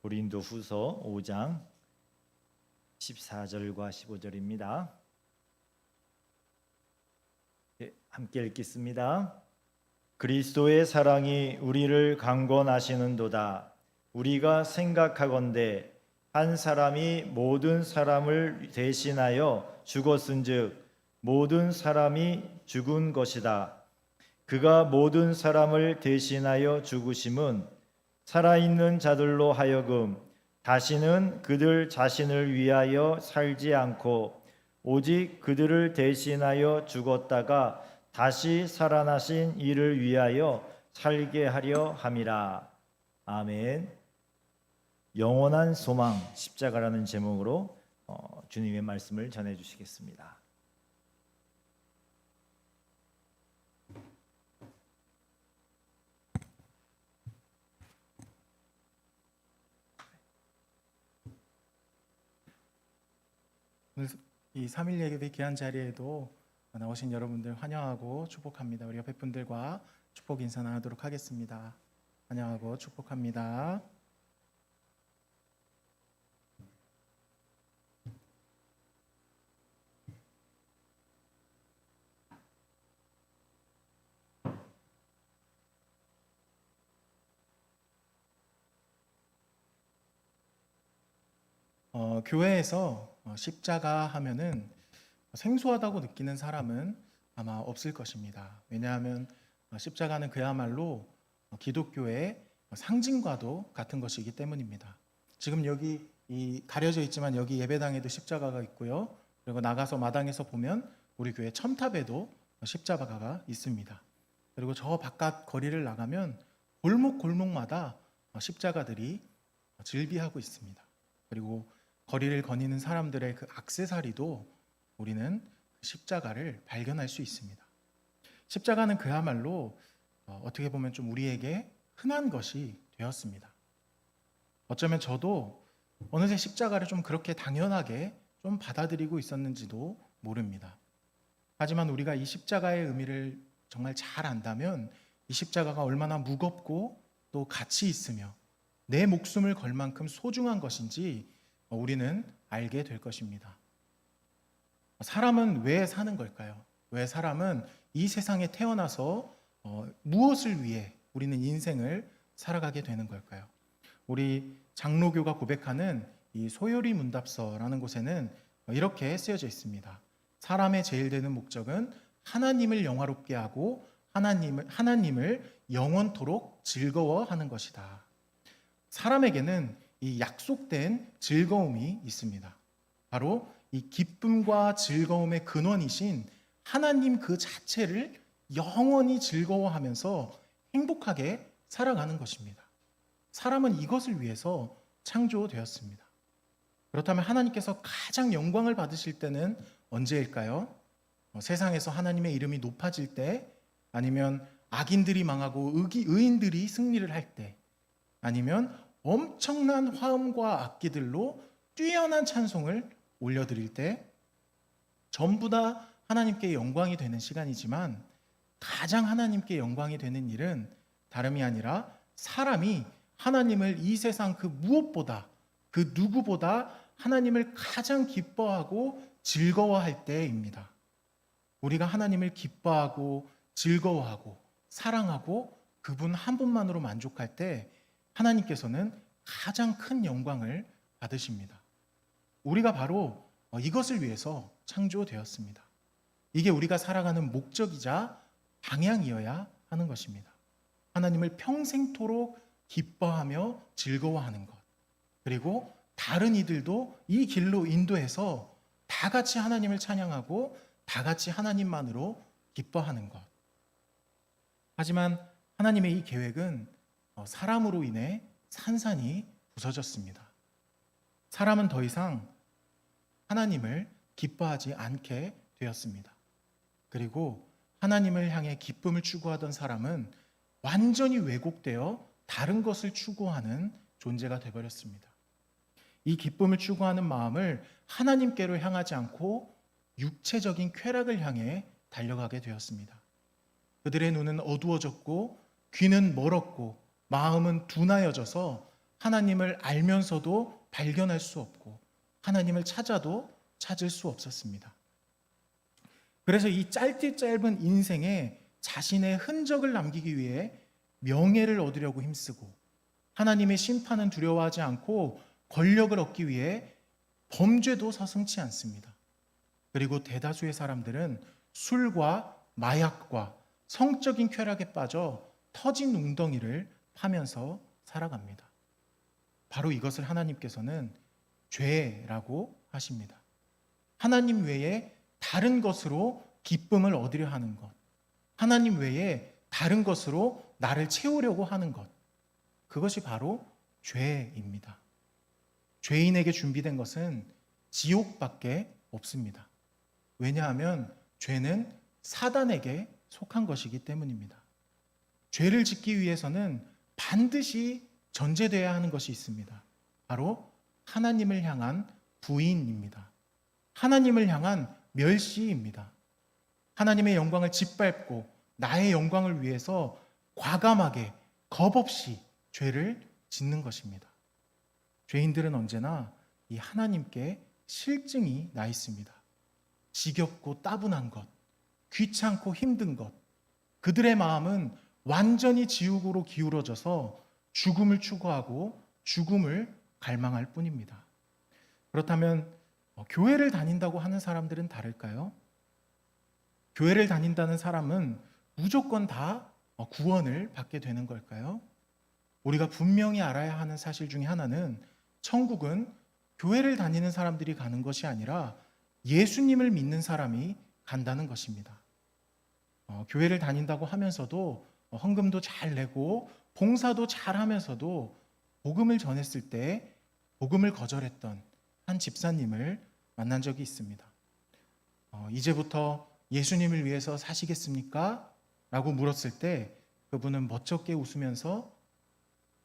고린도후서 5장 14절과 15절입니다. 함께 읽겠습니다. 그리스도의 사랑이 우리를 강권하시는도다. 우리가 생각하건대 한 사람이 모든 사람을 대신하여 죽었은즉 모든 사람이 죽은 것이다. 그가 모든 사람을 대신하여 죽으심은 살아있는 자들로 하여금 다시는 그들 자신을 위하여 살지 않고 오직 그들을 대신하여 죽었다가 다시 살아나신 이를 위하여 살게 하려 함이라. 아멘. 영원한 소망 십자가라는 제목으로 주님의 말씀을 전해 주시겠습니다. 오늘 이 3일 예배 귀한 자리에도 나오신 여러분들 환영하고 축복합니다. 우리 옆에 분들과 축복 인사 나누도록 하겠습니다. 환영하고 축복합니다. 교회에서 십자가 하면은 생소하다고 느끼는 사람은 아마 없을 것입니다. 왜냐하면 십자가는 그야말로 기독교의 상징과도 같은 것이기 때문입니다. 지금 여기 가려져 있지만 여기 예배당에도 십자가가 있고요. 그리고 나가서 마당에서 보면 우리 교회 첨탑에도 십자가가 있습니다. 그리고 저 바깥 거리를 나가면 골목골목마다 십자가들이 즐비하고 있습니다. 그리고 거리를 거니는 사람들의 그 액세서리도 우리는 십자가를 발견할 수 있습니다. 십자가는 그야말로 어떻게 보면 좀 우리에게 흔한 것이 되었습니다. 어쩌면 저도 어느새 십자가를 좀 그렇게 당연하게 좀 받아들이고 있었는지도 모릅니다. 하지만 우리가 이 십자가의 의미를 정말 잘 안다면 이 십자가가 얼마나 무겁고 또 가치 있으며 내 목숨을 걸 만큼 소중한 것인지 우리는 알게 될 것입니다. 사람은 왜 사는 걸까요? 왜 사람은 이 세상에 태어나서 무엇을 위해 우리는 인생을 살아가게 되는 걸까요? 우리 장로교가 고백하는 이 소요리 문답서라는 곳에는 이렇게 쓰여져 있습니다. 사람의 제일 되는 목적은 하나님을 영화롭게 하고 하나님을 영원토록 즐거워하는 것이다. 사람에게는 이 약속된 즐거움이 있습니다. 바로 이 기쁨과 즐거움의 근원이신 하나님 그 자체를 영원히 즐거워하면서 행복하게 살아가는 것입니다. 사람은 이것을 위해서 창조되었습니다. 그렇다면 하나님께서 가장 영광을 받으실 때는 언제일까요? 세상에서 하나님의 이름이 높아질 때, 아니면 악인들이 망하고 의인들이 승리를 할 때, 아니면 엄청난 화음과 악기들로 뛰어난 찬송을 올려드릴 때, 전부 다 하나님께 영광이 되는 시간이지만 가장 하나님께 영광이 되는 일은 다름이 아니라 사람이 하나님을 이 세상 그 무엇보다 그 누구보다 하나님을 가장 기뻐하고 즐거워할 때입니다. 우리가 하나님을 기뻐하고 즐거워하고 사랑하고 그분 한 분만으로 만족할 때 하나님께서는 가장 큰 영광을 받으십니다. 우리가 바로 이것을 위해서 창조되었습니다. 이게 우리가 살아가는 목적이자 방향이어야 하는 것입니다. 하나님을 평생토록 기뻐하며 즐거워하는 것, 그리고 다른 이들도 이 길로 인도해서 다 같이 하나님을 찬양하고 다 같이 하나님만으로 기뻐하는 것. 하지만 하나님의 이 계획은 사람으로 인해 산산이 부서졌습니다. 사람은 더 이상 하나님을 기뻐하지 않게 되었습니다. 그리고 하나님을 향해 기쁨을 추구하던 사람은 완전히 왜곡되어 다른 것을 추구하는 존재가 되어버렸습니다. 이 기쁨을 추구하는 마음을 하나님께로 향하지 않고 육체적인 쾌락을 향해 달려가게 되었습니다. 그들의 눈은 어두워졌고 귀는 멀었고 마음은 둔하여져서 하나님을 알면서도 발견할 수 없고 하나님을 찾아도 찾을 수 없었습니다. 그래서 이 짧은 인생에 자신의 흔적을 남기기 위해 명예를 얻으려고 힘쓰고 하나님의 심판은 두려워하지 않고 권력을 얻기 위해 범죄도 서슴지 않습니다. 그리고 대다수의 사람들은 술과 마약과 성적인 쾌락에 빠져 터진 웅덩이를 파면서 살아갑니다. 바로 이것을 하나님께서는 죄라고 하십니다. 하나님 외에 다른 것으로 기쁨을 얻으려 하는 것, 하나님 외에 다른 것으로 나를 채우려고 하는 것, 그것이 바로 죄입니다. 죄인에게 준비된 것은 지옥밖에 없습니다. 왜냐하면 죄는 사단에게 속한 것이기 때문입니다. 죄를 짓기 위해서는 반드시 전제되어야 하는 것이 있습니다. 바로 하나님을 향한 부인입니다. 하나님을 향한 멸시입니다. 하나님의 영광을 짓밟고 나의 영광을 위해서 과감하게 겁없이 죄를 짓는 것입니다. 죄인들은 언제나 이 하나님께 실증이 나 있습니다. 지겹고 따분한 것, 귀찮고 힘든 것, 그들의 마음은 완전히 지옥으로 기울어져서 죽음을 추구하고 죽음을 갈망할 뿐입니다. 그렇다면 교회를 다닌다고 하는 사람들은 다를까요? 교회를 다닌다는 사람은 무조건 다 구원을 받게 되는 걸까요? 우리가 분명히 알아야 하는 사실 중에 하나는 천국은 교회를 다니는 사람들이 가는 것이 아니라 예수님을 믿는 사람이 간다는 것입니다. 교회를 다닌다고 하면서도 헌금도 잘 내고 봉사도 잘 하면서도 복음을 전했을 때 복음을 거절했던 한 집사님을 만난 적이 있습니다. 이제부터 예수님을 위해서 사시겠습니까? 라고 물었을 때 그분은 멋쩍게 웃으면서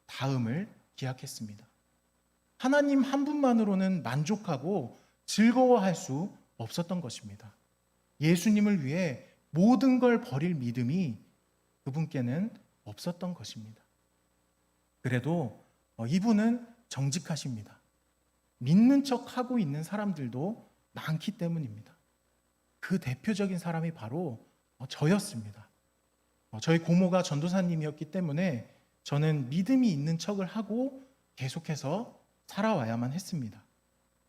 다음을 기약했습니다. 하나님 한 분만으로는 만족하고 즐거워할 수 없었던 것입니다. 예수님을 위해 모든 걸 버릴 믿음이 그분께는 없었던 것입니다. 그래도 이분은 정직하십니다. 믿는 척 하고 있는 사람들도 많기 때문입니다. 그 대표적인 사람이 바로 저였습니다. 저희 고모가 전도사님이었기 때문에 저는 믿음이 있는 척을 하고 계속해서 살아와야만 했습니다.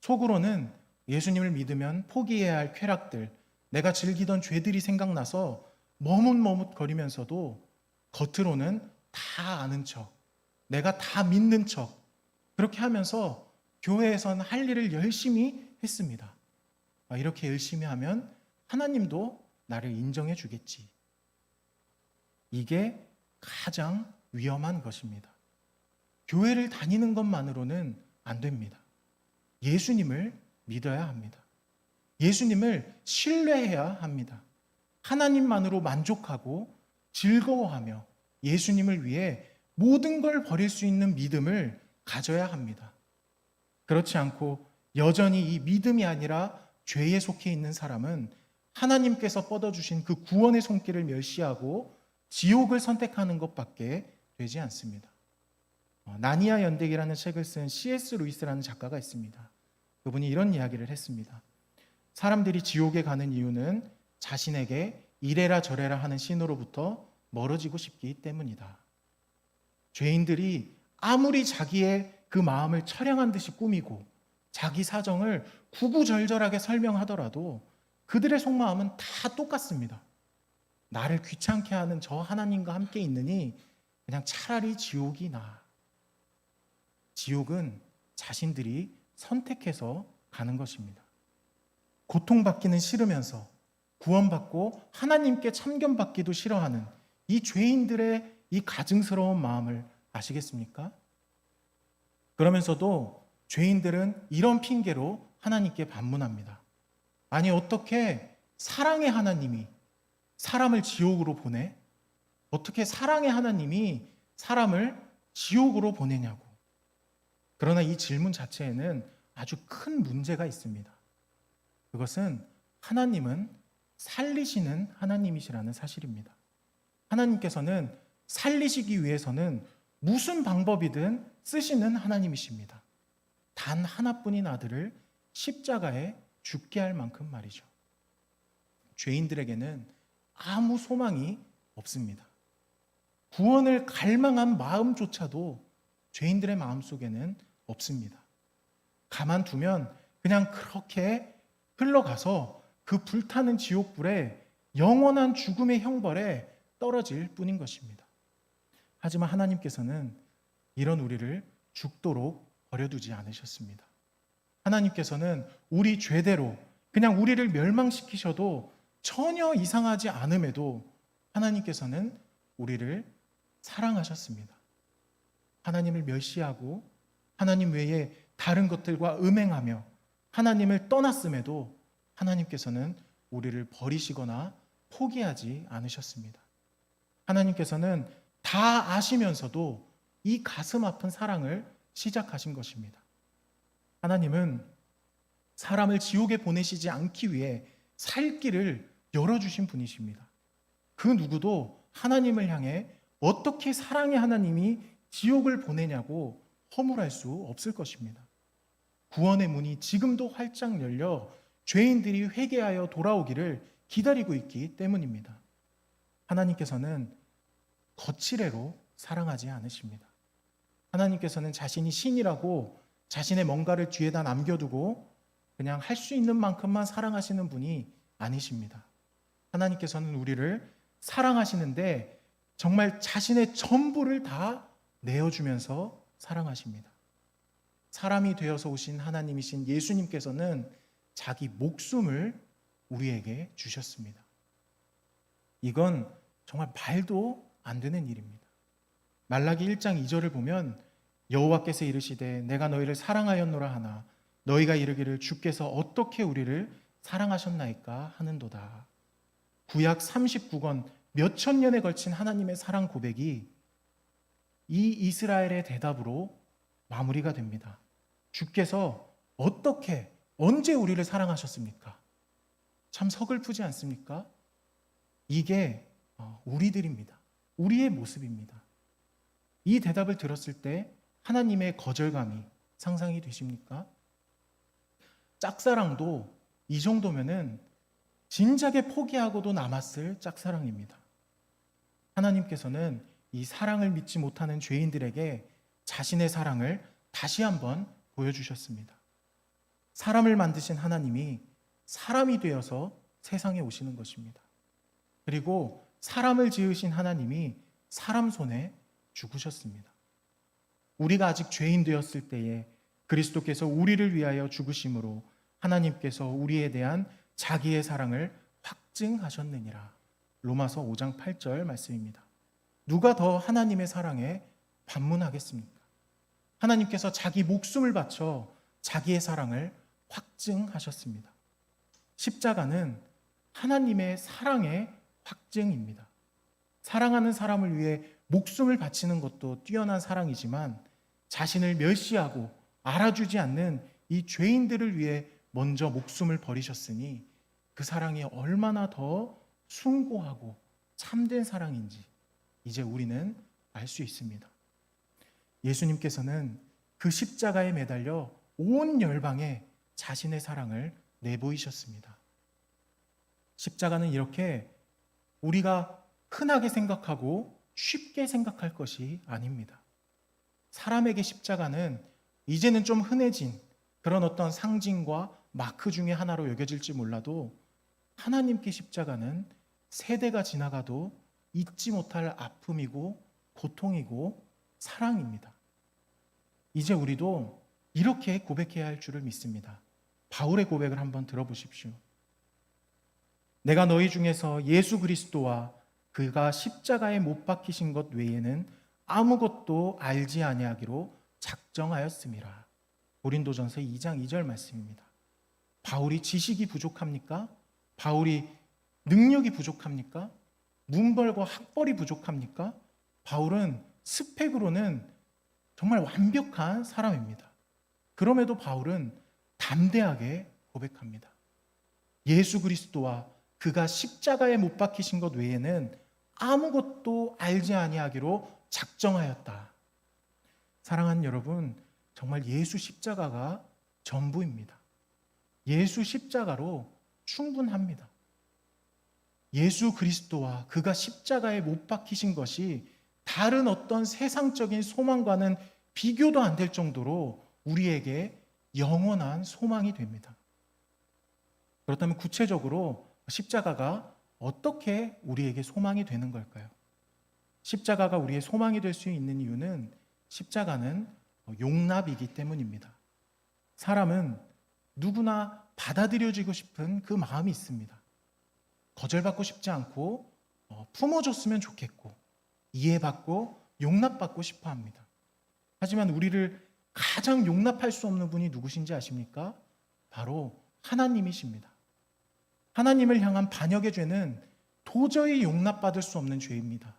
속으로는 예수님을 믿으면 포기해야 할 쾌락들, 내가 즐기던 죄들이 생각나서 머뭇머뭇거리면서도 겉으로는 다 아는 척, 내가 다 믿는 척, 그렇게 하면서 교회에선 할 일을 열심히 했습니다. 이렇게 열심히 하면 하나님도 나를 인정해 주겠지. 이게 가장 위험한 것입니다. 교회를 다니는 것만으로는 안 됩니다. 예수님을 믿어야 합니다. 예수님을 신뢰해야 합니다. 하나님만으로 만족하고 즐거워하며 예수님을 위해 모든 걸 버릴 수 있는 믿음을 가져야 합니다. 그렇지 않고 여전히 이 믿음이 아니라 죄에 속해 있는 사람은 하나님께서 뻗어주신 그 구원의 손길을 멸시하고 지옥을 선택하는 것밖에 되지 않습니다. 나니아 연대기라는 책을 쓴 C.S. 루이스라는 작가가 있습니다. 그분이 이런 이야기를 했습니다. 사람들이 지옥에 가는 이유는 자신에게 이래라 저래라 하는 신으로부터 멀어지고 싶기 때문이다. 죄인들이 아무리 자기의 그 마음을 처량한 듯이 꾸미고 자기 사정을 구구절절하게 설명하더라도 그들의 속마음은 다 똑같습니다. 나를 귀찮게 하는 저 하나님과 함께 있느니 그냥 차라리 지옥이 나아. 지옥은 자신들이 선택해서 가는 것입니다. 고통받기는 싫으면서 구원받고 하나님께 참견받기도 싫어하는 이 죄인들의 이 가증스러운 마음을 아시겠습니까? 그러면서도 죄인들은 이런 핑계로 하나님께 반문합니다. 아니, 어떻게 사랑의 하나님이 사람을 지옥으로 보내? 어떻게 사랑의 하나님이 사람을 지옥으로 보내냐고. 그러나 이 질문 자체에는 아주 큰 문제가 있습니다. 그것은 하나님은 살리시는 하나님이시라는 사실입니다. 하나님께서는 살리시기 위해서는 무슨 방법이든 쓰시는 하나님이십니다. 단 하나뿐인 아들을 십자가에 죽게 할 만큼 말이죠. 죄인들에게는 아무 소망이 없습니다. 구원을 갈망한 마음조차도 죄인들의 마음속에는 없습니다. 가만두면 그냥 그렇게 흘러가서 그 불타는 지옥불에 영원한 죽음의 형벌에 떨어질 뿐인 것입니다. 하지만 하나님께서는 이런 우리를 죽도록 버려두지 않으셨습니다. 하나님께서는 우리 죄대로 그냥 우리를 멸망시키셔도 전혀 이상하지 않음에도 하나님께서는 우리를 사랑하셨습니다. 하나님을 멸시하고 하나님 외에 다른 것들과 음행하며 하나님을 떠났음에도 하나님께서는 우리를 버리시거나 포기하지 않으셨습니다. 하나님께서는 다 아시면서도 이 가슴 아픈 사랑을 시작하신 것입니다. 하나님은 사람을 지옥에 보내시지 않기 위해 살 길을 열어주신 분이십니다. 그 누구도 하나님을 향해 어떻게 사랑의 하나님이 지옥을 보내냐고 허물할 수 없을 것입니다. 구원의 문이 지금도 활짝 열려 죄인들이 회개하여 돌아오기를 기다리고 있기 때문입니다. 하나님께서는 거칠애로 사랑하지 않으십니다. 하나님께서는 자신이 신이라고 자신의 뭔가를 뒤에다 남겨두고 그냥 할 수 있는 만큼만 사랑하시는 분이 아니십니다. 하나님께서는 우리를 사랑하시는데 정말 자신의 전부를 다 내어주면서 사랑하십니다. 사람이 되어서 오신 하나님이신 예수님께서는 자기 목숨을 우리에게 주셨습니다. 이건 정말 말도 안 되는 일입니다. 말라기 1장 2절을 보면 여호와께서 이르시되 내가 너희를 사랑하였노라 하나 너희가 이르기를 주께서 어떻게 우리를 사랑하셨나이까 하는도다. 구약 39권 몇천 년에 걸친 하나님의 사랑 고백이 이 이스라엘의 대답으로 마무리가 됩니다. 주께서 어떻게 언제 우리를 사랑하셨습니까? 참 서글프지 않습니까? 이게 우리들입니다. 우리의 모습입니다. 이 대답을 들었을 때 하나님의 거절감이 상상이 되십니까? 짝사랑도 이 정도면은 진작에 포기하고도 남았을 짝사랑입니다. 하나님께서는 이 사랑을 믿지 못하는 죄인들에게 자신의 사랑을 다시 한번 보여주셨습니다. 사람을 만드신 하나님이 사람이 되어서 세상에 오시는 것입니다. 그리고 사람을 지으신 하나님이 사람 손에 죽으셨습니다. 우리가 아직 죄인 되었을 때에 그리스도께서 우리를 위하여 죽으심으로 하나님께서 우리에 대한 자기의 사랑을 확증하셨느니라. 로마서 5장 8절 말씀입니다. 누가 더 하나님의 사랑에 반문하겠습니까? 하나님께서 자기 목숨을 바쳐 자기의 사랑을 확증하셨습니다. 십자가는 하나님의 사랑의 확증입니다. 사랑하는 사람을 위해 목숨을 바치는 것도 뛰어난 사랑이지만 자신을 멸시하고 알아주지 않는 이 죄인들을 위해 먼저 목숨을 버리셨으니 그 사랑이 얼마나 더 숭고하고 참된 사랑인지 이제 우리는 알 수 있습니다. 예수님께서는 그 십자가에 매달려 온 열방에 자신의 사랑을 내보이셨습니다. 십자가는 이렇게 우리가 흔하게 생각하고 쉽게 생각할 것이 아닙니다. 사람에게 십자가는 이제는 좀 흔해진 그런 어떤 상징과 마크 중에 하나로 여겨질지 몰라도 하나님께 십자가는 세대가 지나가도 잊지 못할 아픔이고 고통이고 사랑입니다. 이제 우리도 이렇게 고백해야 할 줄을 믿습니다. 바울의 고백을 한번 들어보십시오. 내가 너희 중에서 예수 그리스도와 그가 십자가에 못 박히신 것 외에는 아무것도 알지 아니하기로 작정하였음이라. 고린도전서 2장 2절 말씀입니다. 바울이 지식이 부족합니까? 바울이 능력이 부족합니까? 문벌과 학벌이 부족합니까? 바울은 스펙으로는 정말 완벽한 사람입니다. 그럼에도 바울은 담대하게 고백합니다. 예수 그리스도와 그가 십자가에 못 박히신 것 외에는 아무것도 알지 아니하기로 작정하였다. 사랑하는 여러분, 정말 예수 십자가가 전부입니다. 예수 십자가로 충분합니다. 예수 그리스도와 그가 십자가에 못 박히신 것이 다른 어떤 세상적인 소망과는 비교도 안 될 정도로 우리에게 영원한 소망이 됩니다. 그렇다면 구체적으로 십자가가 어떻게 우리에게 소망이 되는 걸까요? 십자가가 우리의 소망이 될 수 있는 이유는 십자가는 용납이기 때문입니다. 사람은 누구나 받아들여지고 싶은 그 마음이 있습니다. 거절받고 싶지 않고 품어줬으면 좋겠고 이해받고 용납받고 싶어 합니다. 하지만 우리를 가장 용납할 수 없는 분이 누구신지 아십니까? 바로 하나님이십니다. 하나님을 향한 반역의 죄는 도저히 용납받을 수 없는 죄입니다.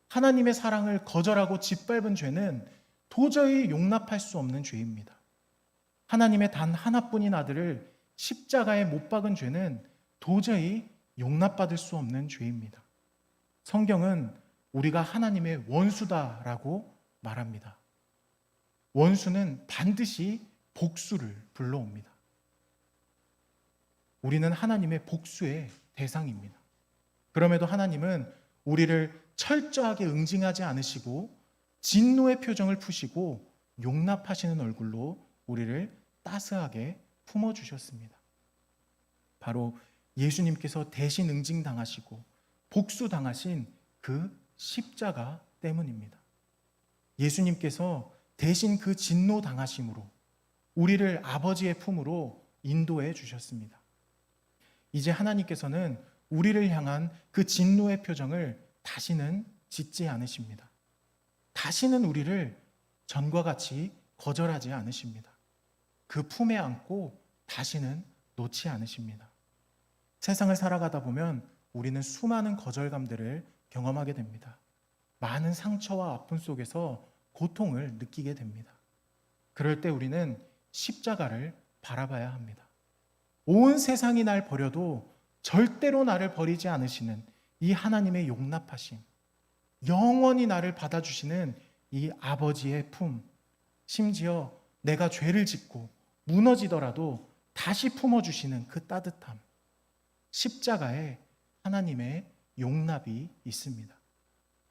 하나님의 사랑을 거절하고 짓밟은 죄는 도저히 용납할 수 없는 죄입니다. 하나님의 단 하나뿐인 아들을 십자가에 못 박은 죄는 도저히 용납받을 수 없는 죄입니다. 성경은 우리가 하나님의 원수다라고 말합니다. 원수는 반드시 복수를 불러옵니다. 우리는 하나님의 복수의 대상입니다. 그럼에도 하나님은 우리를 철저하게 응징하지 않으시고 진노의 표정을 푸시고 용납하시는 얼굴로 우리를 따스하게 품어주셨습니다. 바로 예수님께서 대신 응징당하시고 복수당하신 그 십자가 때문입니다. 예수님께서 대신 그 진노 당하심으로 우리를 아버지의 품으로 인도해 주셨습니다. 이제 하나님께서는 우리를 향한 그 진노의 표정을 다시는 짓지 않으십니다. 다시는 우리를 전과 같이 거절하지 않으십니다. 그 품에 안고 다시는 놓지 않으십니다. 세상을 살아가다 보면 우리는 수많은 거절감들을 경험하게 됩니다. 많은 상처와 아픔 속에서 고통을 느끼게 됩니다. 그럴 때 우리는 십자가를 바라봐야 합니다. 온 세상이 날 버려도 절대로 나를 버리지 않으시는 이 하나님의 용납하심, 영원히 나를 받아주시는 이 아버지의 품, 심지어 내가 죄를 짓고 무너지더라도 다시 품어주시는 그 따뜻함, 십자가에 하나님의 용납이 있습니다.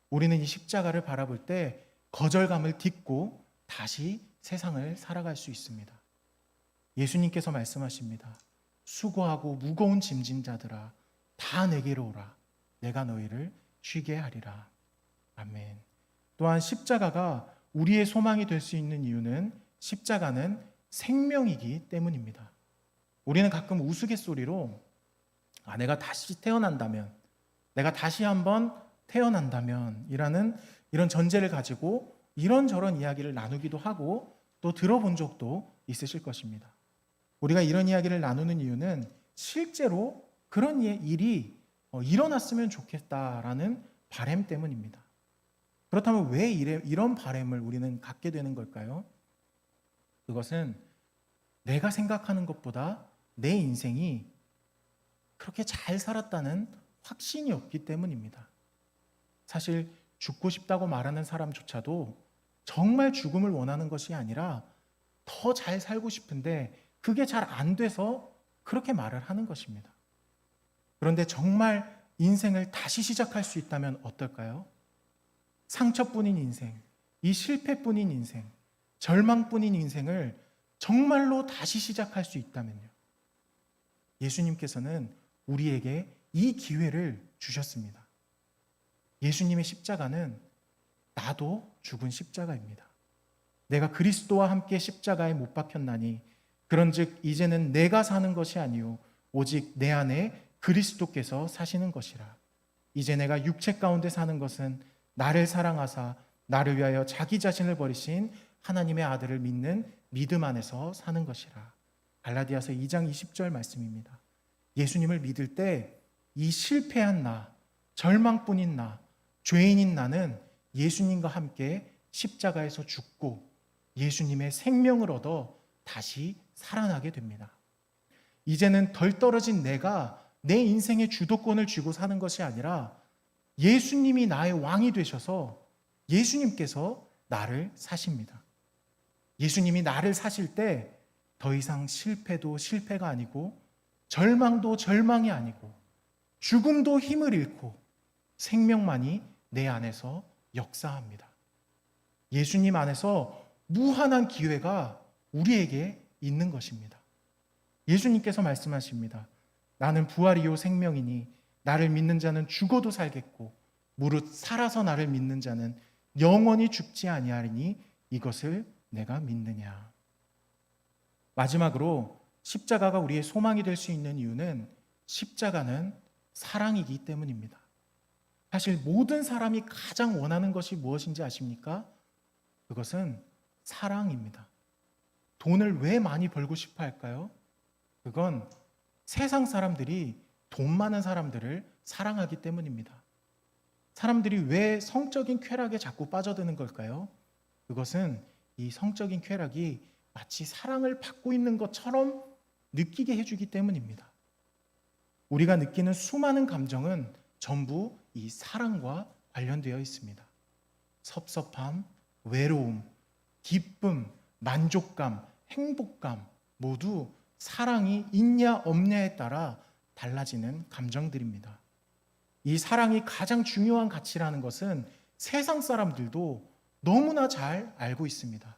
우리는 이 십자가를 바라볼 때 거절감을 딛고 다시 세상을 살아갈 수 있습니다. 예수님께서 말씀하십니다. 수고하고 무거운 짐진 자들아 다 내게로 오라. 내가 너희를 쉬게 하리라. 아멘. 또한 십자가가 우리의 소망이 될 수 있는 이유는 십자가는 생명이기 때문입니다. 우리는 가끔 우스갯소리로 내가 다시 태어난다면, 내가 다시 한번 태어난다면 이라는 이런 전제를 가지고 이런저런 이야기를 나누기도 하고 또 들어본 적도 있으실 것입니다. 우리가 이런 이야기를 나누는 이유는 실제로 그런 일이 일어났으면 좋겠다라는 바람 때문입니다. 그렇다면 왜 이런 바람을 우리는 갖게 되는 걸까요? 그것은 내가 생각하는 것보다 내 인생이 그렇게 잘 살았다는 확신이 없기 때문입니다. 사실 죽고 싶다고 말하는 사람조차도 정말 죽음을 원하는 것이 아니라 더 잘 살고 싶은데 그게 잘 안 돼서 그렇게 말을 하는 것입니다. 그런데 정말 인생을 다시 시작할 수 있다면 어떨까요? 상처뿐인 인생, 이 실패뿐인 인생, 절망뿐인 인생을 정말로 다시 시작할 수 있다면요. 예수님께서는 우리에게 이 기회를 주셨습니다. 예수님의 십자가는 나도 죽은 십자가입니다. 내가 그리스도와 함께 십자가에 못 박혔나니 그런즉 이제는 내가 사는 것이 아니요 오직 내 안에 그리스도께서 사시는 것이라. 이제 내가 육체 가운데 사는 것은 나를 사랑하사 나를 위하여 자기 자신을 버리신 하나님의 아들을 믿는 믿음 안에서 사는 것이라. 갈라디아서 2장 20절 말씀입니다. 예수님을 믿을 때 이 실패한 나, 절망뿐인 나, 죄인인 나는 예수님과 함께 십자가에서 죽고 예수님의 생명을 얻어 다시 살아나게 됩니다. 이제는 덜 떨어진 내가 내 인생의 주도권을 쥐고 사는 것이 아니라 예수님이 나의 왕이 되셔서 예수님께서 나를 사십니다. 예수님이 나를 사실 때 더 이상 실패도 실패가 아니고 절망도 절망이 아니고 죽음도 힘을 잃고 생명만이 내 안에서 역사합니다. 예수님 안에서 무한한 기회가 우리에게 있는 것입니다. 예수님께서 말씀하십니다. 나는 부활이요 생명이니 나를 믿는 자는 죽어도 살겠고 무릇 살아서 나를 믿는 자는 영원히 죽지 아니하리니 이것을 내가 믿느냐. 마지막으로 십자가가 우리의 소망이 될 수 있는 이유는 십자가는 사랑이기 때문입니다. 사실 모든 사람이 가장 원하는 것이 무엇인지 아십니까? 그것은 사랑입니다. 돈을 왜 많이 벌고 싶어 할까요? 그건 세상 사람들이 돈 많은 사람들을 사랑하기 때문입니다. 사람들이 왜 성적인 쾌락에 자꾸 빠져드는 걸까요? 그것은 이 성적인 쾌락이 마치 사랑을 받고 있는 것처럼 느끼게 해주기 때문입니다. 우리가 느끼는 수많은 감정은 전부 이 사랑과 관련되어 있습니다. 섭섭함, 외로움, 기쁨, 만족감, 행복감 모두 사랑이 있냐 없냐에 따라 달라지는 감정들입니다. 이 사랑이 가장 중요한 가치라는 것은 세상 사람들도 너무나 잘 알고 있습니다.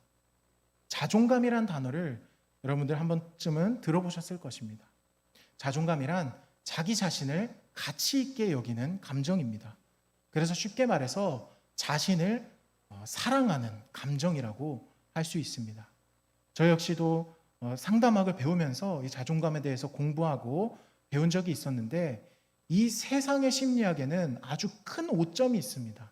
자존감이란 단어를 여러분들 한 번쯤은 들어보셨을 것입니다. 자존감이란 자기 자신을 가치 있게 여기는 감정입니다. 그래서 쉽게 말해서 자신을 사랑하는 감정이라고 할 수 있습니다. 저 역시도 상담학을 배우면서 이 자존감에 대해서 공부하고 배운 적이 있었는데 이 세상의 심리학에는 아주 큰 오점이 있습니다.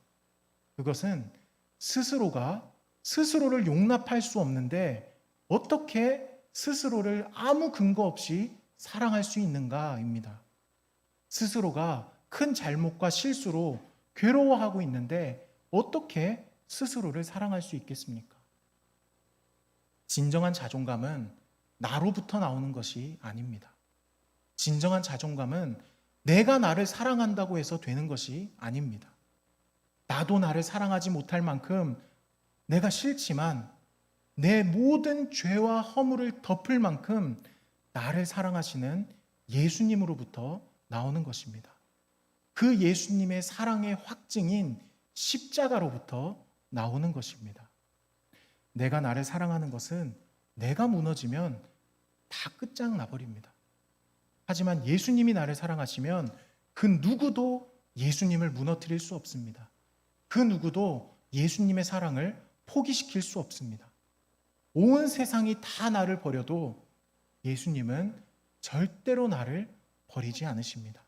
그것은 스스로가 스스로를 용납할 수 없는데 어떻게 스스로를 아무 근거 없이 사랑할 수 있는가입니다. 스스로가 큰 잘못과 실수로 괴로워하고 있는데 어떻게 스스로를 사랑할 수 있겠습니까? 진정한 자존감은 나로부터 나오는 것이 아닙니다. 진정한 자존감은 내가 나를 사랑한다고 해서 되는 것이 아닙니다. 나도 나를 사랑하지 못할 만큼 내가 싫지만 내 모든 죄와 허물을 덮을 만큼 나를 사랑하시는 예수님으로부터 나오는 것입니다. 그 예수님의 사랑의 확증인 십자가로부터 나오는 것입니다. 내가 나를 사랑하는 것은 내가 무너지면 다 끝장나버립니다. 하지만 예수님이 나를 사랑하시면 그 누구도 예수님을 무너뜨릴 수 없습니다. 그 누구도 예수님의 사랑을 포기시킬 수 없습니다. 온 세상이 다 나를 버려도 예수님은 절대로 나를 버리지 않으십니다.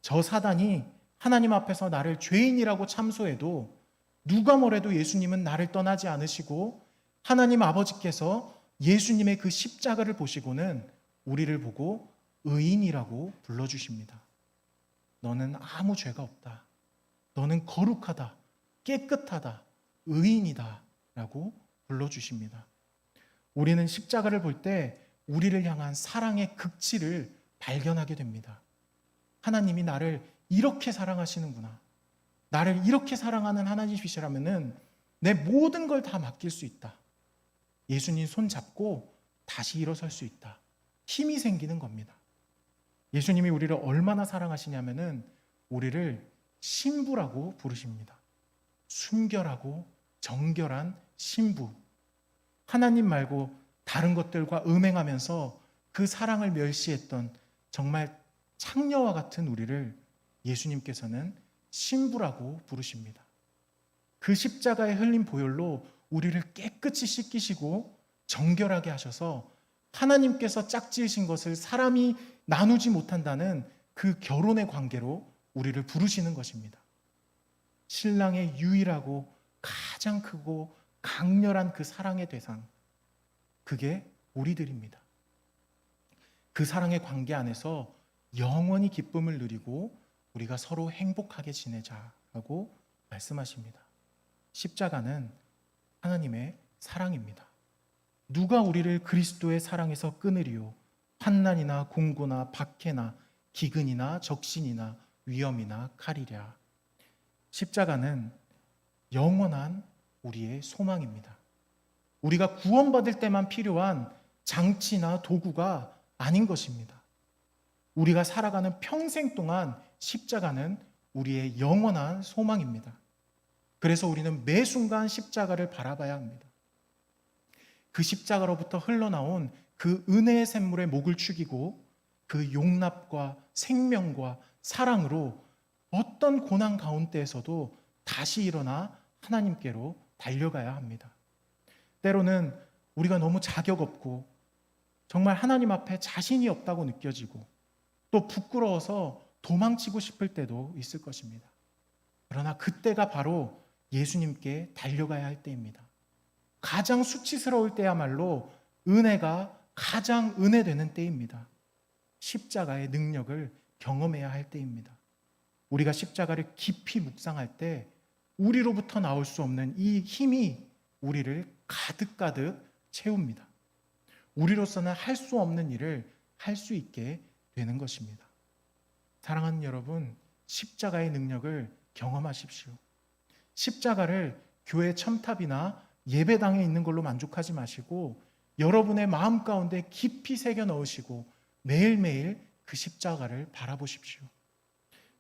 저 사단이 하나님 앞에서 나를 죄인이라고 참소해도 누가 뭐래도 예수님은 나를 떠나지 않으시고 하나님 아버지께서 예수님의 그 십자가를 보시고는 우리를 보고 의인이라고 불러주십니다. 너는 아무 죄가 없다. 너는 거룩하다. 깨끗하다. 의인이다. 라고 불러주십니다. 우리는 십자가를 볼 때 우리를 향한 사랑의 극치를 발견하게 됩니다. 하나님이 나를 이렇게 사랑하시는구나. 나를 이렇게 사랑하는 하나님이시라면은 내 모든 걸 다 맡길 수 있다. 예수님 손 잡고 다시 일어설 수 있다. 힘이 생기는 겁니다. 예수님이 우리를 얼마나 사랑하시냐면은 우리를 신부라고 부르십니다. 순결하고 정결한 신부. 하나님 말고 다른 것들과 음행하면서 그 사랑을 멸시했던 정말 창녀와 같은 우리를 예수님께서는 신부라고 부르십니다. 그 십자가에 흘린 보혈로 우리를 깨끗이 씻기시고 정결하게 하셔서 하나님께서 짝지으신 것을 사람이 나누지 못한다는 그 결혼의 관계로 우리를 부르시는 것입니다. 신랑의 유일하고 가장 크고 강렬한 그 사랑의 대상, 그게 우리들입니다. 그 사랑의 관계 안에서 영원히 기쁨을 누리고 우리가 서로 행복하게 지내자라고 말씀하십니다. 십자가는 하나님의 사랑입니다. 누가 우리를 그리스도의 사랑에서 끊으리요? 환난이나 공고나 박해나 기근이나 적신이나 위험이나 칼이랴. 십자가는 영원한 우리의 소망입니다. 우리가 구원받을 때만 필요한 장치나 도구가 아닌 것입니다. 우리가 살아가는 평생 동안 십자가는 우리의 영원한 소망입니다. 그래서 우리는 매 순간 십자가를 바라봐야 합니다. 그 십자가로부터 흘러나온 그 은혜의 샘물에 목을 축이고 그 용납과 생명과 사랑으로 어떤 고난 가운데에서도 다시 일어나 하나님께로 달려가야 합니다. 때로는 우리가 너무 자격 없고 정말 하나님 앞에 자신이 없다고 느껴지고 또 부끄러워서 도망치고 싶을 때도 있을 것입니다. 그러나 그때가 바로 예수님께 달려가야 할 때입니다. 가장 수치스러울 때야말로 은혜가 가장 은혜되는 때입니다. 십자가의 능력을 경험해야 할 때입니다. 우리가 십자가를 깊이 묵상할 때 우리로부터 나올 수 없는 이 힘이 우리를 가득가득 채웁니다. 우리로서는 할 수 없는 일을 할 수 있게 되는 것입니다. 사랑하는 여러분, 십자가의 능력을 경험하십시오. 십자가를 교회 첨탑이나 예배당에 있는 걸로 만족하지 마시고 여러분의 마음 가운데 깊이 새겨 넣으시고 매일매일 그 십자가를 바라보십시오.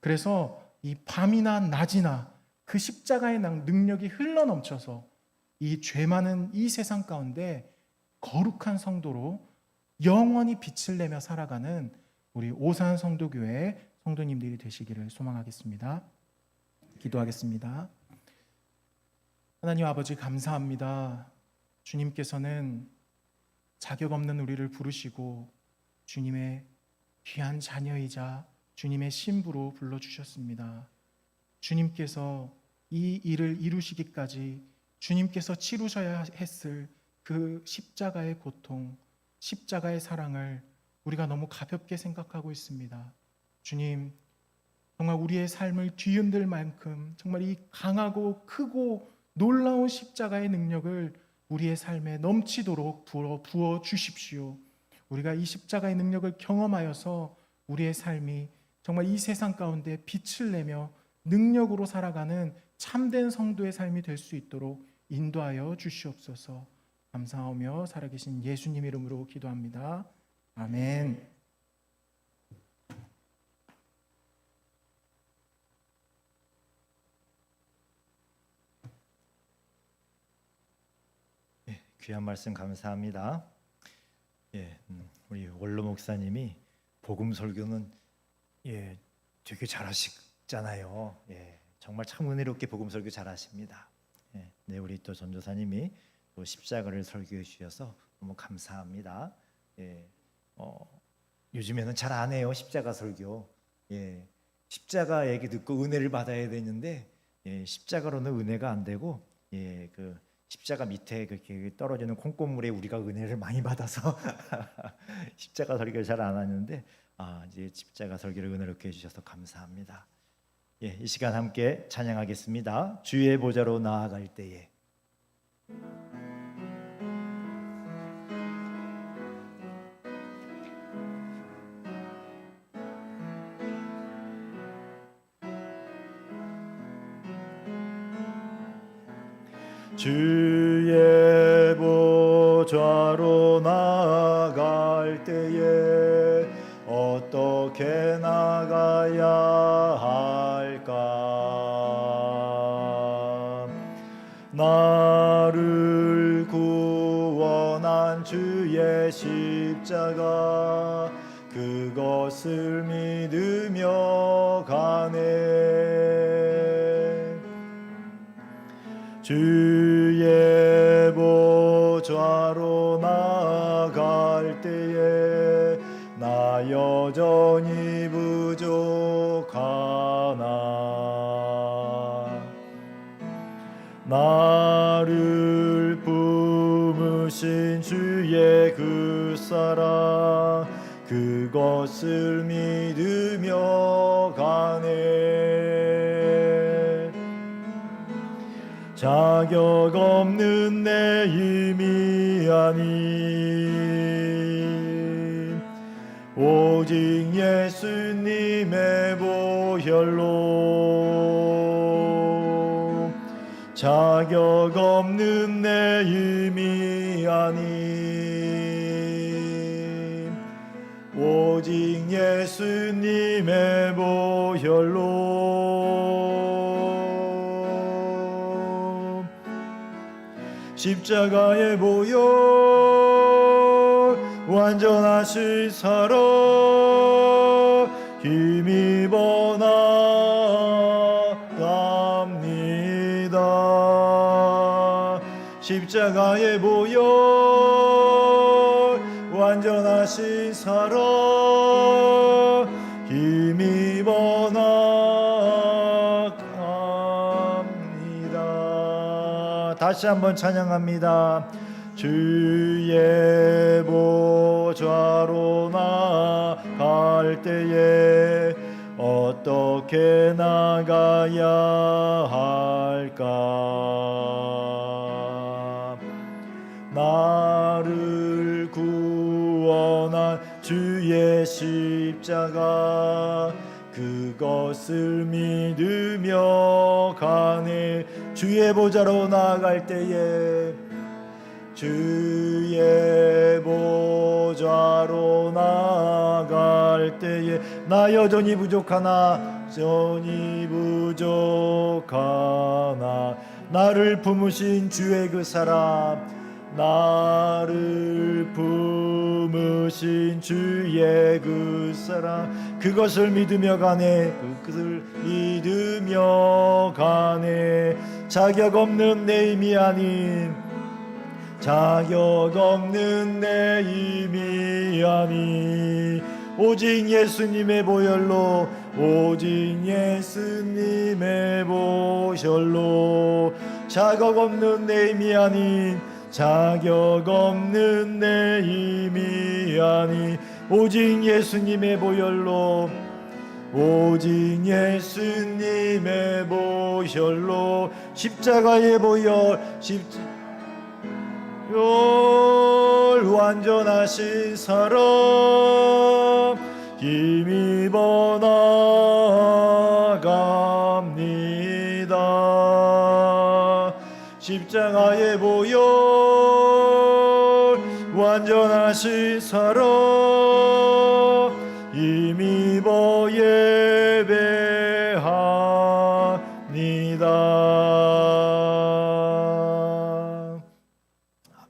그래서 이 밤이나 낮이나 그 십자가의 능력이 흘러넘쳐서 이 죄 많은 이 세상 가운데 거룩한 성도로 영원히 빛을 내며 살아가는 우리 오산 성도교회 성도님들이 되시기를 소망하겠습니다. 기도하겠습니다. 하나님 아버지 감사합니다. 주님께서는 자격 없는 우리를 부르시고 주님의 귀한 자녀이자 주님의 신부로 불러주셨습니다. 주님께서 이 일을 이루시기까지 주님께서 치루셔야 했을 그 십자가의 고통, 십자가의 사랑을 우리가 너무 가볍게 생각하고 있습니다. 주님, 정말 우리의 삶을 뒤흔들 만큼 정말 이 강하고 크고 놀라운 십자가의 능력을 우리의 삶에 넘치도록 부어 주십시오. 우리가 이 십자가의 능력을 경험하여서 우리의 삶이 정말 이 세상 가운데 빛을 내며 능력으로 살아가는 참된 성도의 삶이 될 수 있도록 인도하여 주시옵소서. 감사하며 살아계신 예수님 이름으로 기도합니다. 아멘. 귀한 말씀 감사합니다. 우리 원로 목사님이 복음 설교는 되게 잘하시잖아요. 정말 참 은혜롭게 복음 설교 잘하십니다. 네, 우리 또 전도사님이 또 십자가를 설교해 주셔서 너무 감사합니다. 요즘에는 잘 안 해요, 십자가 설교. 십자가 얘기 듣고 은혜를 받아야 되는데 십자가로는 은혜가 안 되고 그 십자가 밑에 그렇게 떨어지는 콩고물에 우리가 은혜를 많이 받아서 십자가 설교를 잘 안 하는데 이제 십자가 설교를 은혜롭게 해주셔서 감사합니다. 이 시간 함께 찬양하겠습니다. 주의 보좌로 나아갈 때에. 주의 보좌로 나아갈 때에 어떻게 나가야 할까? 나를 구원한 주의 십자가 그것을 믿으며 가네. 주의 보좌로 나아갈 때에 나 여전히 부족하나. 나를 품으신 주의 그 사랑 그것을 믿으며 가네. 자격 없는 내 힘이 아닌 오직 예수님의 보혈로 자격 없는 내 힘이 아님 오직 예수님의 보혈로 십자가의 보혈 완전하신 사랑 힘입어 나갑니다. 십자가의 보혈 완전하신 사랑 힘입어 나갑니다. 다시 한번 찬양합니다. 주의 보좌로 나갈 때에 어떻게 나가야 할까? 나를 구원한 주의 십자가 그것을 믿으며 가네. 주의 보좌로 나갈 때에 주의 보좌로 나갈 때에 나 여전히 부족하나 나를 품으신 주의 그 사랑 나를 품으신 주의 그 사랑 그것을 믿으며 가네. 그것을 믿으며 가네. 자격 없는 내 힘이 아닌 자격 없는 내 힘이 아니 오직 예수님의 보혈로 오직 예수님의 보혈로 자격 없는 내 힘이 아닌 자격 없는 내 힘이 아니 오직 예수님의 보혈로 오직 예수님의 보혈로 십자가의 보혈 완전하신 사랑 힘입어 나갑니다. 십자가의 보혈 완전하신 사랑 힘입어 예배합니다.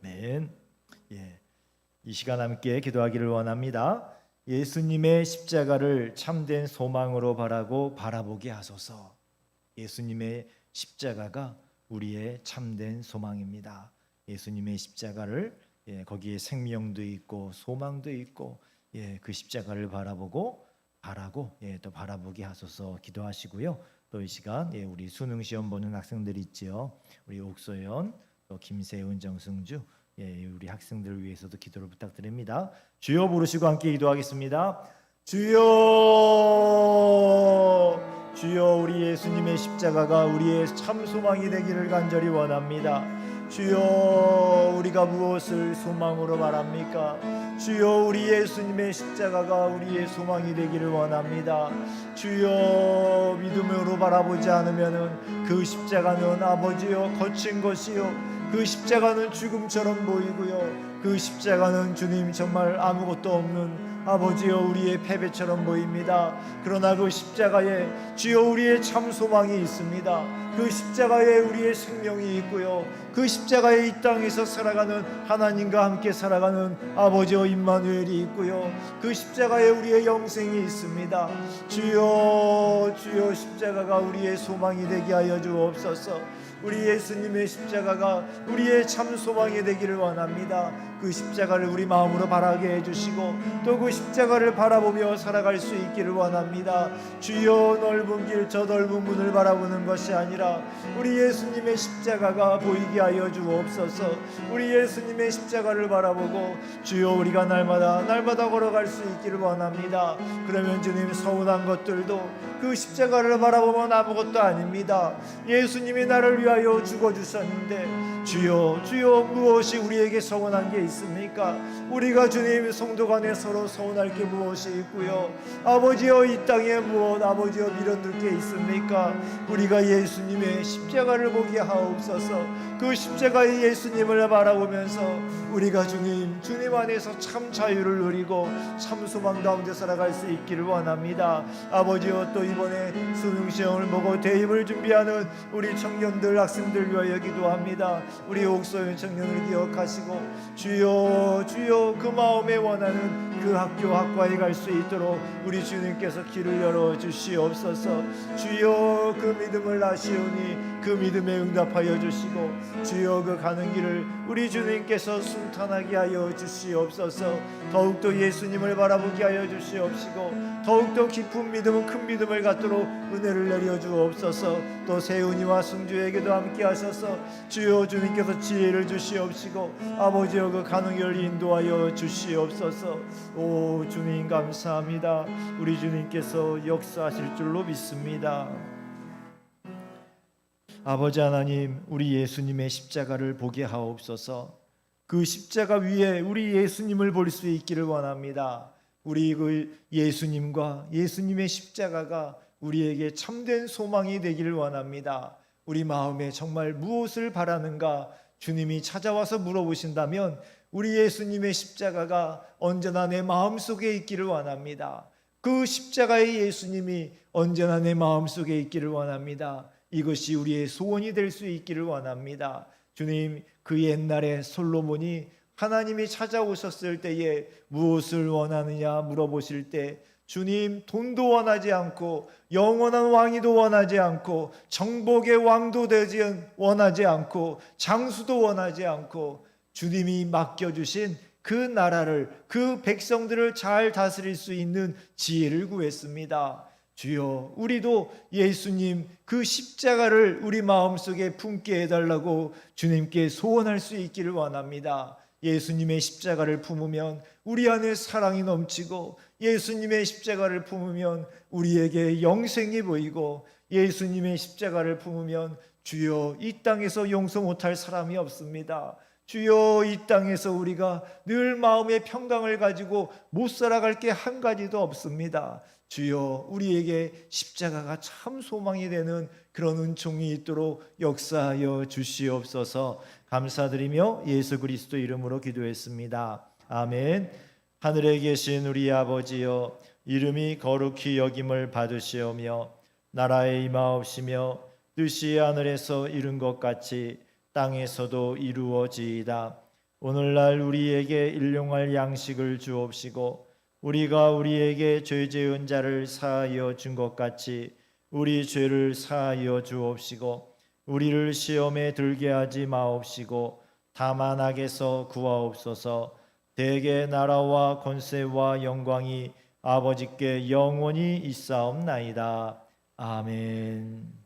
아멘. 이 시간 함께 기도하기를 원합니다. 예수님의 십자가를 참된 소망으로 바라보게 하소서. 예수님의 십자가가 우리의 참된 소망입니다. 예수님의 십자가를 거기에 생명도 있고 소망도 있고 그 십자가를 바라고 또 바라보게 하소서 기도하시고요. 또 이 시간 우리 수능 시험 보는 학생들이 있지요. 우리 옥소연 또 김세훈 정승주 우리 학생들을 위해서도 기도를 부탁드립니다. 주여 부르시고 함께 기도하겠습니다. 주여 우리 예수님의 십자가가 우리의 참 소망이 되기를 간절히 원합니다. 주여 우리가 무엇을 소망으로 말합니까? 주여 우리 예수님의 십자가가 우리의 소망이 되기를 원합니다. 주여 믿음으로 바라보지 않으면 그 십자가는 아버지여 거친 것이요 그 십자가는 죽음처럼 보이고요 그 십자가는 주님 정말 아무것도 없는 아버지여 우리의 패배처럼 보입니다. 그러나 그 십자가에 주여 우리의 참 소망이 있습니다. 그 십자가에 우리의 생명이 있고요 그 십자가에 이 땅에서 살아가는 하나님과 함께 살아가는 아버지여 임마누엘이 있고요 그 십자가에 우리의 영생이 있습니다. 주여 십자가가 우리의 소망이 되게 하여 주옵소서. 우리 예수님의 십자가가 우리의 참 소망이 되기를 원합니다. 그 십자가를 우리 마음으로 바라게 해주시고 또 그 십자가를 바라보며 살아갈 수 있기를 원합니다. 주여 넓은 길 저 넓은 문을 바라보는 것이 아니라 우리 예수님의 십자가가 보이게 하여 주옵소서. 우리 예수님의 십자가를 바라보고 주여 우리가 날마다 걸어갈 수 있기를 원합니다. 그러면 주님 서운한 것들도 그 그 십자가를 바라보면 아무것도 아닙니다. 예수님이 나를 위하여 죽어주셨는데 주여 주여 무엇이 우리에게 서운한 게 있습니까? 우리가 주님 성도 간에 서로 서운할 게 무엇이 있고요, 아버지여 이 땅에 무엇 아버지여 미련들 게 있습니까? 우리가 예수님의 십자가를 보게 하옵소서. 그 십자가의 예수님을 바라보면서 우리가 주님 안에서 참 자유를 누리고 참 소망 가운데 살아갈 수 있기를 원합니다. 아버지여 또 이번에 수능시험을 보고 대입을 준비하는 우리 청년들 학생들 위하여 기도합니다. 우리 옥소연 청년을 기억하시고 주여 주여 그 마음에 원하는 그 학교 학과에 갈 수 있도록 우리 주님께서 길을 열어 주시옵소서. 주여 그 믿음을 아시오니 그 믿음에 응답하여 주시고 주여 그 가는 길을 우리 주님께서 순탄하게 하여 주시옵소서. 더욱더 예수님을 바라보게 하여 주시옵시고 더욱더 깊은 믿음 큰 믿음을 갖도록 은혜를 내려 주옵소서. 또 세훈이와 승주에게도 함께 하셔서 주여 주님께서 지혜를 주시옵시고 아버지여 그 가는 길을 인도하여 주시옵소서. 오 주님 감사합니다. 우리 주님께서 역사하실 줄로 믿습니다. 아버지 하나님, 우리 예수님의 십자가를 보게 하옵소서. 그 십자가 위에 우리 예수님을 볼 수 있기를 원합니다. 우리 그 예수님과 예수님의 십자가가 우리에게 참된 소망이 되기를 원합니다. 우리 마음에 정말 무엇을 바라는가 주님이 찾아와서 물어보신다면 우리 예수님의 십자가가 언제나 내 마음속에 있기를 원합니다. 그 십자가의 예수님이 언제나 내 마음속에 있기를 원합니다. 이것이 우리의 소원이 될 수 있기를 원합니다. 주님, 그 옛날에 솔로몬이 하나님이 찾아오셨을 때에 무엇을 원하느냐 물어보실 때 주님, 돈도 원하지 않고 영원한 왕위도 원하지 않고 정복의 왕도 원하지 않고 장수도 원하지 않고 주님이 맡겨주신 그 나라를, 그 백성들을 잘 다스릴 수 있는 지혜를 구했습니다. 주여, 우리도 예수님 그 십자가를 우리 마음속에 품게 해달라고 주님께 소원할 수 있기를 원합니다. 예수님의 십자가를 품으면 우리 안에 사랑이 넘치고 예수님의 십자가를 품으면 우리에게 영생이 보이고 예수님의 십자가를 품으면 주여 이 땅에서 용서 못할 사람이 없습니다. 주여 이 땅에서 우리가 늘 마음의 평강을 가지고 못 살아갈 게 한 가지도 없습니다. 주여 우리에게 십자가가 참 소망이 되는 그런 은총이 있도록 역사하여 주시옵소서. 감사드리며 예수 그리스도 이름으로 기도했습니다. 아멘. 하늘에 계신 우리 아버지여, 이름이 거룩히 여김을 받으시오며 나라에 임하옵시며 뜻이 하늘에서 이룬 것 같이 땅에서도 이루어지이다. 오늘날 우리에게 일용할 양식을 주옵시고 우리가 우리에게 죄 지은 자를 사하여 준 것 같이 우리 죄를 사하여 주옵시고 우리를 시험에 들게 하지 마옵시고 다만 악에서 구하옵소서. 대개 나라와 권세와 영광이 아버지께 영원히 있사옵나이다. 아멘.